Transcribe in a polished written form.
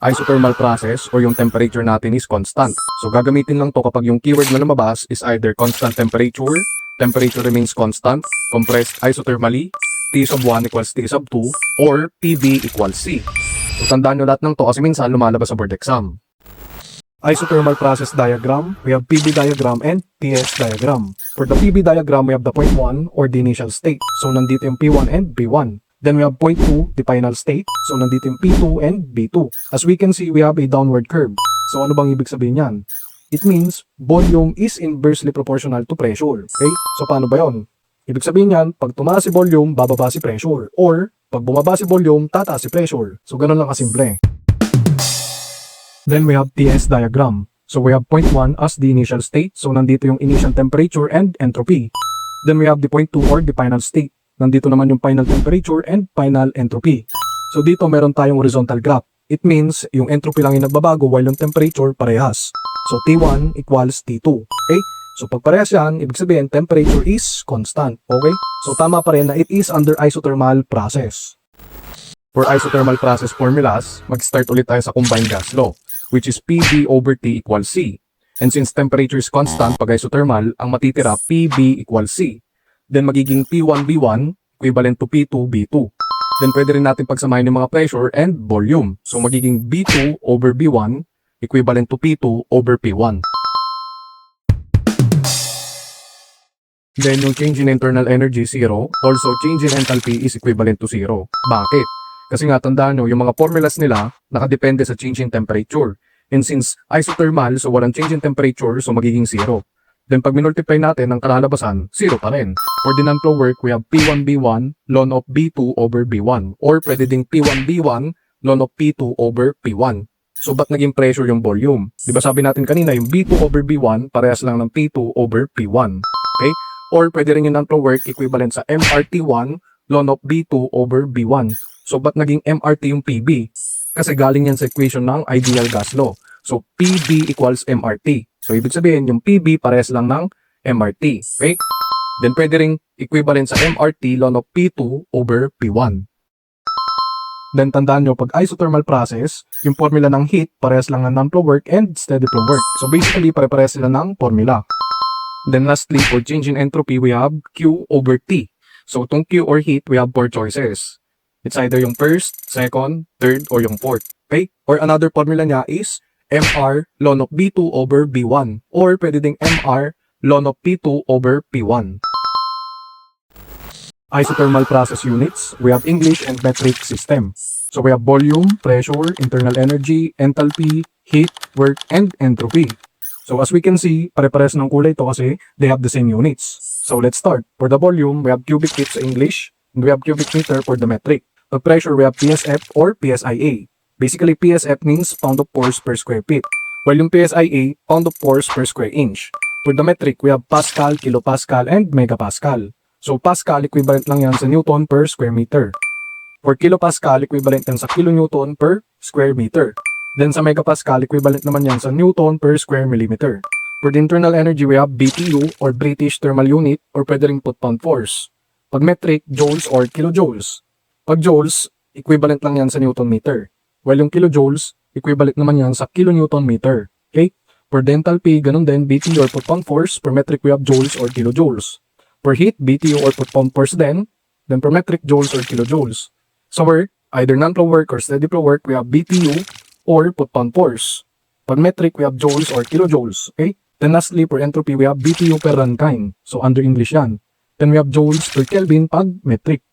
Isothermal process or yung temperature natin is constant. So gagamitin lang to kapag yung keyword na lumabas is either constant temperature, temperature remains constant, compressed isothermally, T sub 1 equals T sub 2, or PV equals C. So tandaan nyo lahat ng to kasi minsan lumalabas sa board exam. Isothermal process diagram, we have PV diagram and TS diagram. For the PV diagram, we have the point 1 or the initial state. So nandito yung P1 and B1. Then we have point 2, the final state. So nandito yung P2 and B2. As we can see, we have a downward curve. So ano bang ibig sabihin yan? It means volume is inversely proportional to pressure. Okay? So paano ba yon? Ibig sabihin yan, pag tumaas si volume, bababa si pressure. Or pag bumaba si volume, tataas si pressure. So ganun lang kasimple. Then we have TS diagram. So we have point 1 as the initial state. So nandito yung initial temperature and entropy. Then we have the point 2 or the final state. Nandito naman yung final temperature and final entropy. So dito meron tayong horizontal graph. It means yung entropy lang yung nagbabago while yung temperature parehas. So T1 equals T2. Okay? So pag parehas yan, ibig sabihin temperature is constant. Okay? So tama pa rin na it is under isothermal process. For isothermal process formulas, mag-start ulit tayo sa combined gas law, which is PV over T equals C. And since temperature is constant pag isothermal, ang matitira PV equals C. Then magiging P₁V₁ equivalent to P₂V₂. Then pwede rin natin pagsamahin yung mga pressure and volume. So magiging B2 over B1 equivalent to P2 over P1. Then yung change in internal energy, 0. Also, change in enthalpy is equivalent to 0. Bakit? Kasi nga tandaan nyo, yung mga formulas nila nakadepende sa change in temperature. And since isothermal, so walang change in temperature, so magiging 0. Then pag minultiply natin ang kalalabasan, 0 pa rin. For the non-flow work, we have P₁V₁ ln of B2 over B1. Or pwede ding P₁V₁ ln of P2 over P1. So ba't naging pressure yung volume? Diba sabi natin kanina, yung B2 over B1, parehas lang ng P2 over P1. Okay? Or pwede rin yung non-flow work equivalent sa MRT1 ln of B2 over B1. So ba't naging MRT yung PB? Kasi galing yan sa equation ng ideal gas law. So PB equals MRT. So ibig sabihin yung PB parehas lang ng MRT. Okay? Then pwede ring equivalent sa MRT ln of P2 over P1. Then tandaan nyo, pag isothermal process, yung formula ng heat parehas lang ng non-flow work and steady flow work. So basically pare-parehas sila ng formula. Then lastly, for change in entropy, we have Q over T. So itong Q or heat, we have 4 choices. It's either yung first, second, third, or yung fourth. Okay? Or another formula niya is MR ln of B2 over B1. Or pwede ding MR ln of P2 over P1. Isothermal process units, we have English and metric system. So we have volume, pressure, internal energy, enthalpy, heat, work, and entropy. So as we can see, pare-pares ng kulay ito kasi they have the same units. So let's start. For the volume, we have cubic feet sa English, and we have cubic meter for the metric. For pressure, we have PSF or PSIA. Basically, PSF means pound of force per square feet, while yung PSIA, pound of force per square inch. For the metric, we have Pascal, Kilopascal, and Megapascal. So Pascal, equivalent lang yan sa Newton per square meter. For Kilopascal, equivalent yan sa kilonewton per square meter. Then sa Megapascal, equivalent naman yan sa Newton per square millimeter. For the internal energy, we have BTU or British Thermal Unit or pwede ring foot-pound force. Pag metric, joules or kilojoules. Pag joules, equivalent lang yan sa Newton meter. While yung kilojoules, equivalent naman yan sa kilonewton meter. Okay? For the enthalpy, ganun din, BTU or foot-pound force. Per metric, we have joules or kilojoules. For heat, BTU or foot-pound force then per metric, joules or kilojoules. So work, either non-flow work or steady flow work, we have BTU or foot-pound force. Pag metric, we have joules or kilojoules. Okay? Then lastly, for entropy, we have BTU per Rankine. So under English yan. Then we have joules per Kelvin pag metric.